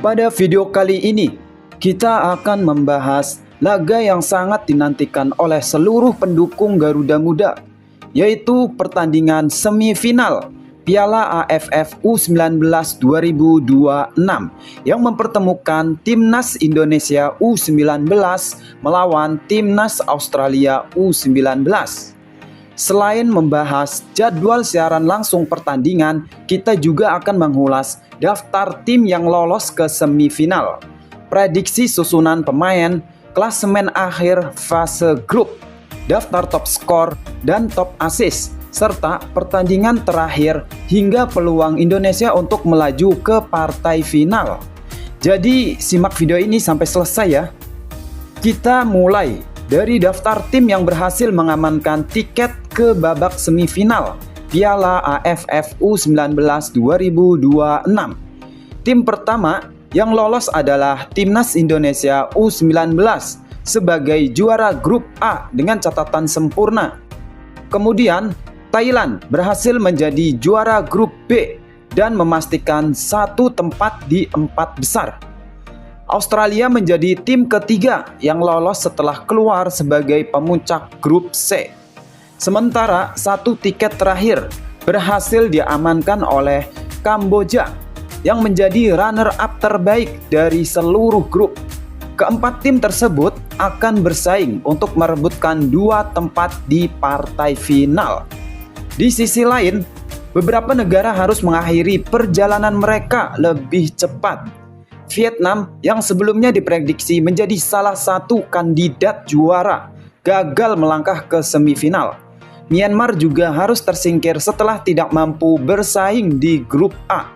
Pada video kali ini, kita akan membahas laga yang sangat dinantikan oleh seluruh pendukung Garuda Muda, yaitu pertandingan semifinal Piala AFF U19 2026 yang mempertemukan Timnas Indonesia U19 melawan Timnas Australia U19. Selain membahas jadwal siaran langsung pertandingan, kita juga akan mengulas daftar tim yang lolos ke semifinal, prediksi susunan pemain, klasemen akhir fase grup, daftar top skor dan top assist, serta pertandingan terakhir hingga peluang Indonesia untuk melaju ke partai final. Jadi simak video ini sampai selesai ya. Kita mulai dari daftar tim yang berhasil mengamankan tiket ke babak semifinal Piala AFF U19 2026. Tim pertama yang lolos adalah Timnas Indonesia U19 sebagai juara grup A dengan catatan sempurna. Kemudian Thailand berhasil menjadi juara grup B dan memastikan satu tempat di 4 besar. Australia menjadi tim ketiga yang lolos setelah keluar sebagai pemuncak grup C. Sementara satu tiket terakhir berhasil diamankan oleh Kamboja yang menjadi runner-up terbaik dari seluruh grup. Keempat tim tersebut akan bersaing untuk merebutkan 2 tempat di partai final. Di sisi lain, beberapa negara harus mengakhiri perjalanan mereka lebih cepat. Vietnam yang sebelumnya diprediksi menjadi salah satu kandidat juara gagal melangkah ke semifinal. Myanmar juga harus tersingkir setelah tidak mampu bersaing di grup A.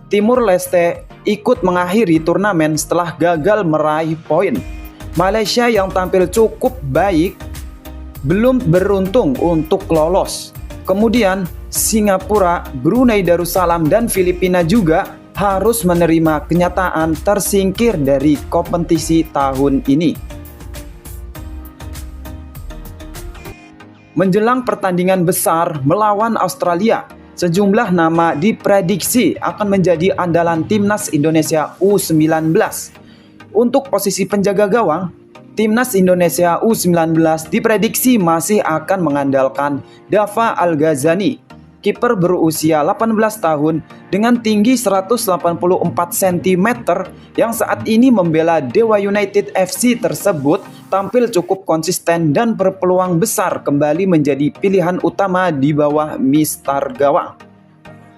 Timur Leste ikut mengakhiri turnamen setelah gagal meraih poin. Malaysia yang tampil cukup baik belum beruntung untuk lolos. Kemudian Singapura, Brunei Darussalam dan Filipina juga harus menerima kenyataan tersingkir dari kompetisi tahun ini. Menjelang pertandingan besar melawan Australia, sejumlah nama diprediksi akan menjadi andalan Timnas Indonesia U19. Untuk posisi penjaga gawang, Timnas Indonesia U19 diprediksi masih akan mengandalkan Dava Al-Ghazani, kiper berusia 18 tahun dengan tinggi 184 cm yang saat ini membela Dewa United FC tersebut tampil cukup konsisten dan berpeluang besar kembali menjadi pilihan utama di bawah mistar gawang.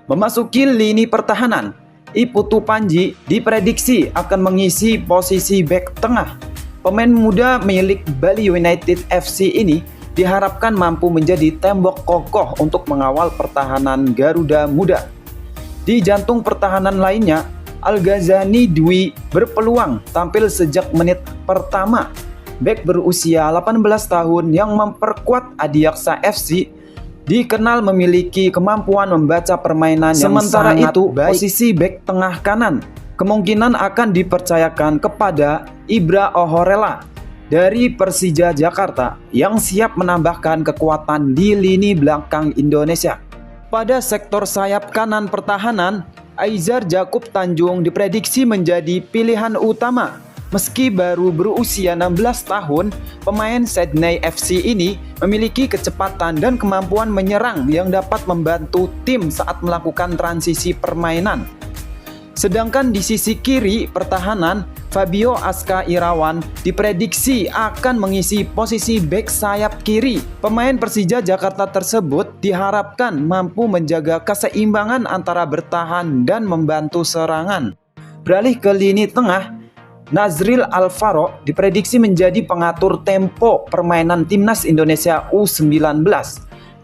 Memasuki lini pertahanan, Iputu Panji diprediksi akan mengisi posisi bek tengah. Pemain muda milik Bali United FC ini diharapkan mampu menjadi tembok kokoh untuk mengawal pertahanan Garuda Muda. Di jantung pertahanan lainnya, Al-Ghazani Dwi berpeluang tampil sejak menit pertama. Bek berusia 18 tahun yang memperkuat Adiaksa FC dikenal memiliki kemampuan membaca permainan yang Sementara sangat itu, baik. Posisi bek tengah kanan kemungkinan akan dipercayakan kepada Ibra Ohorela dari Persija Jakarta yang siap menambahkan kekuatan di lini belakang Indonesia. Pada sektor sayap kanan pertahanan, Aizar Jakub Tanjung diprediksi menjadi pilihan utama. Meski baru berusia 16 tahun, pemain Sydney FC ini memiliki kecepatan dan kemampuan menyerang yang dapat membantu tim saat melakukan transisi permainan. Sedangkan di sisi kiri pertahanan, Fabio Aska Irawan diprediksi akan mengisi posisi bek sayap kiri. Pemain Persija Jakarta tersebut diharapkan mampu menjaga keseimbangan antara bertahan dan membantu serangan. Beralih ke lini tengah, Nazril Alvaro diprediksi menjadi pengatur tempo permainan Timnas Indonesia U19.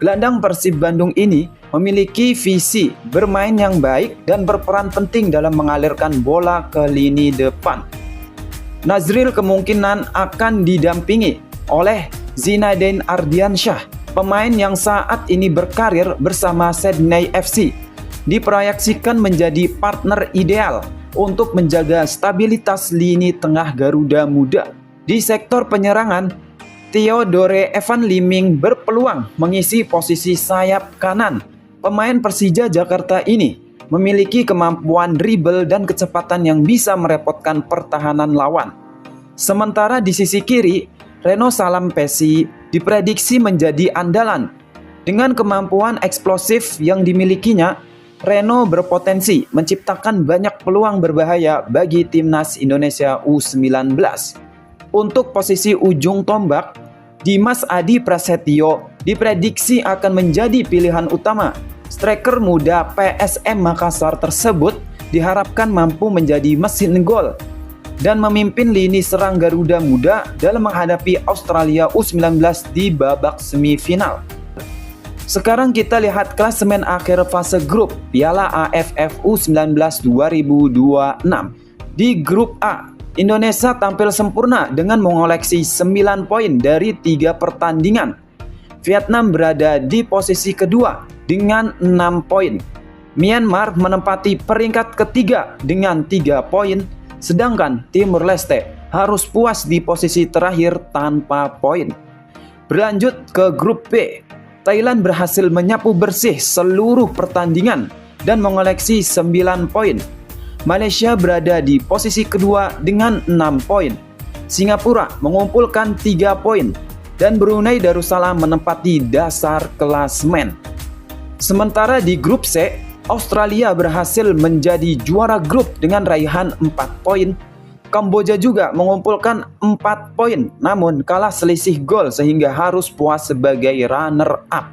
Gelandang Persib Bandung ini memiliki visi bermain yang baik dan berperan penting dalam mengalirkan bola ke lini depan. Nazril kemungkinan akan didampingi oleh Zinedine Ardiansyah, pemain yang saat ini berkarir bersama Sydney FC. Diproyeksikan menjadi partner ideal untuk menjaga stabilitas lini tengah Garuda Muda. Di sektor penyerangan, Theodore Evan Liming berpeluang mengisi posisi sayap kanan. Pemain Persija Jakarta ini memiliki kemampuan dribble dan kecepatan yang bisa merepotkan pertahanan lawan. Sementara di sisi kiri, Reno Salampessy diprediksi menjadi andalan. Dengan kemampuan eksplosif yang dimilikinya, Reno berpotensi menciptakan banyak peluang berbahaya bagi timnas Indonesia U19. Untuk posisi ujung tombak, Dimas Adi Prasetyo diprediksi akan menjadi pilihan utama. Striker muda PSM Makassar tersebut diharapkan mampu menjadi mesin gol dan memimpin lini serang Garuda Muda dalam menghadapi Australia U19 di babak semifinal. Sekarang kita lihat klasemen akhir fase grup Piala AFF U19 2026. Di grup A, Indonesia tampil sempurna dengan mengoleksi 9 poin dari 3 pertandingan. Vietnam berada di posisi kedua dengan 6 poin. Myanmar menempati peringkat ketiga dengan 3 poin. Sedangkan Timur Leste harus puas di posisi terakhir tanpa poin. Berlanjut ke grup B, Thailand berhasil menyapu bersih seluruh pertandingan dan mengoleksi 9 poin. Malaysia berada di posisi kedua dengan 6 poin. Singapura mengumpulkan 3 poin dan Brunei Darussalam menempati dasar klasemen. Sementara di grup C, Australia berhasil menjadi juara grup dengan raihan 4 poin. Kamboja juga mengumpulkan 4 poin, namun kalah selisih gol sehingga harus puas sebagai runner-up.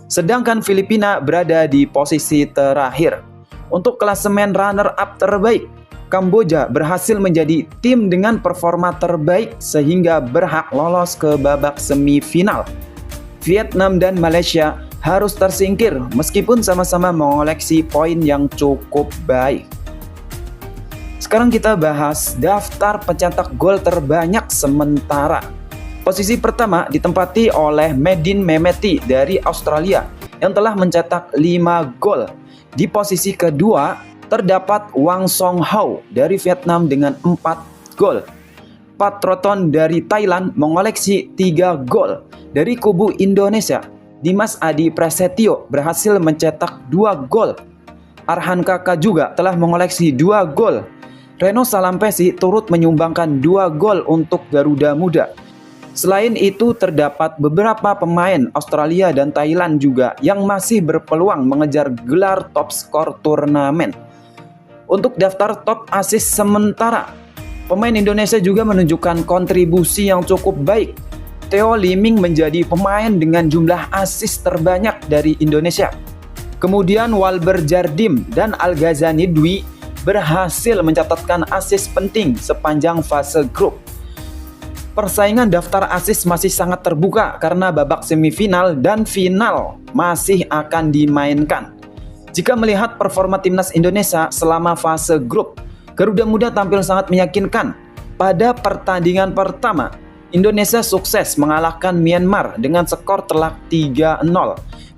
Sedangkan Filipina berada di posisi terakhir. Untuk klasemen runner-up terbaik, Kamboja berhasil menjadi tim dengan performa terbaik sehingga berhak lolos ke babak semifinal. Vietnam dan Malaysia harus tersingkir meskipun sama-sama mengoleksi poin yang cukup baik. Sekarang kita bahas daftar pencetak gol terbanyak sementara. Posisi pertama ditempati oleh Medin Mehmeti dari Australia yang telah mencetak 5 gol. Di posisi kedua terdapat Wang Song Hao dari Vietnam dengan 4 gol. Pat Throton dari Thailand mengoleksi 3 gol. Dari kubu Indonesia, Dimas Adi Prasetyo berhasil mencetak 2 gol. Arhan Kaka juga telah mengoleksi 2 gol. Reno Salampessy turut menyumbangkan 2 gol untuk Garuda Muda. Selain itu terdapat beberapa pemain Australia dan Thailand juga yang masih berpeluang mengejar gelar top skor turnamen. Untuk daftar top assist sementara, pemain Indonesia juga menunjukkan kontribusi yang cukup baik. Theo Liming menjadi pemain dengan jumlah assist terbanyak dari Indonesia. Kemudian Walber Jardim dan Al Ghazani Dwi berhasil mencatatkan assist penting sepanjang fase grup. Persaingan daftar assist masih sangat terbuka karena babak semifinal dan final masih akan dimainkan. Jika melihat performa timnas Indonesia selama fase grup, Garuda Muda tampil sangat meyakinkan. Pada pertandingan pertama, Indonesia sukses mengalahkan Myanmar dengan skor telak 3-0.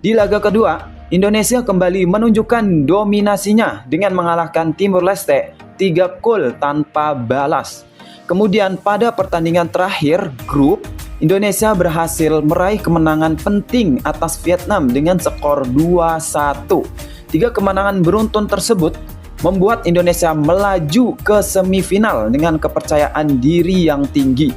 Di laga kedua, Indonesia kembali menunjukkan dominasinya dengan mengalahkan Timur Leste 3 gol tanpa balas. Kemudian pada pertandingan terakhir grup, Indonesia berhasil meraih kemenangan penting atas Vietnam dengan skor 2-1. 3 kemenangan beruntun tersebut membuat Indonesia melaju ke semifinal dengan kepercayaan diri yang tinggi.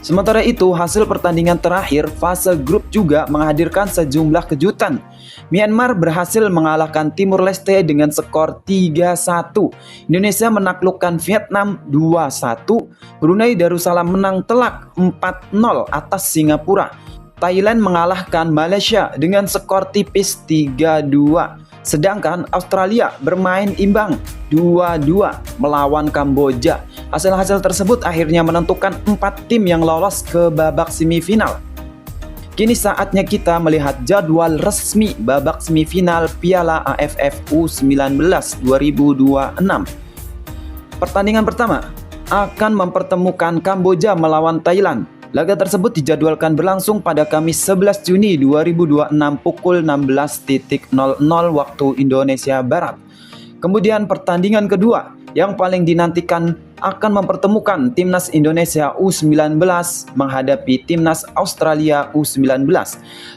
Sementara itu, hasil pertandingan terakhir fase grup juga menghadirkan sejumlah kejutan. Myanmar berhasil mengalahkan Timur Leste dengan skor 3-1. Indonesia menaklukkan Vietnam 2-1. Brunei Darussalam menang telak 4-0 atas Singapura. Thailand mengalahkan Malaysia dengan skor tipis 3-2. Sedangkan Australia bermain imbang 2-2 melawan Kamboja. Hasil-hasil tersebut akhirnya menentukan 4 tim yang lolos ke babak semifinal. Kini saatnya kita melihat jadwal resmi babak semifinal Piala AFF U19 2026. Pertandingan pertama akan mempertemukan Kamboja melawan Thailand. Laga tersebut dijadwalkan berlangsung pada Kamis 11 Juni 2026 pukul 16.00 waktu Indonesia Barat. Kemudian pertandingan kedua yang paling dinantikan akan mempertemukan Timnas Indonesia U19 menghadapi Timnas Australia U19.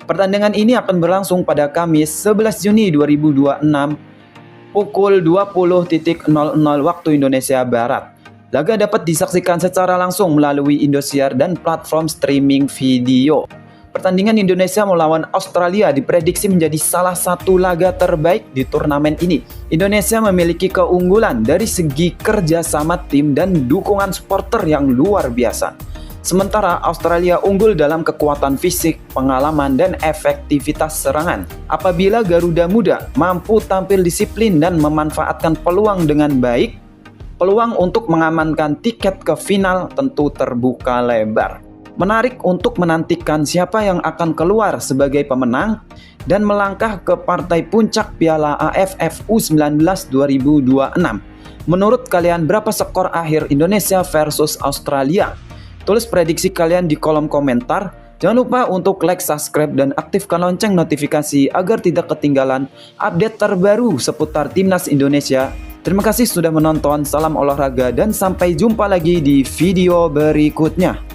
Pertandingan ini akan berlangsung pada Kamis 11 Juni 2026 pukul 20.00 waktu Indonesia Barat. Laga dapat disaksikan secara langsung melalui Indosiar dan platform streaming video. Pertandingan Indonesia melawan Australia diprediksi menjadi salah satu laga terbaik di turnamen ini. Indonesia memiliki keunggulan dari segi kerjasama tim dan dukungan supporter yang luar biasa. Sementara Australia unggul dalam kekuatan fisik, pengalaman, dan efektivitas serangan. Apabila Garuda Muda mampu tampil disiplin dan memanfaatkan peluang dengan baik, peluang untuk mengamankan tiket ke final tentu terbuka lebar. Menarik untuk menantikan siapa yang akan keluar sebagai pemenang dan melangkah ke partai puncak Piala AFF U19 2026. Menurut kalian berapa skor akhir Indonesia versus Australia? Tulis prediksi kalian di kolom komentar. Jangan lupa untuk like, subscribe, dan aktifkan lonceng notifikasi agar tidak ketinggalan update terbaru seputar Timnas Indonesia. Terima kasih sudah menonton, salam olahraga, dan sampai jumpa lagi di video berikutnya.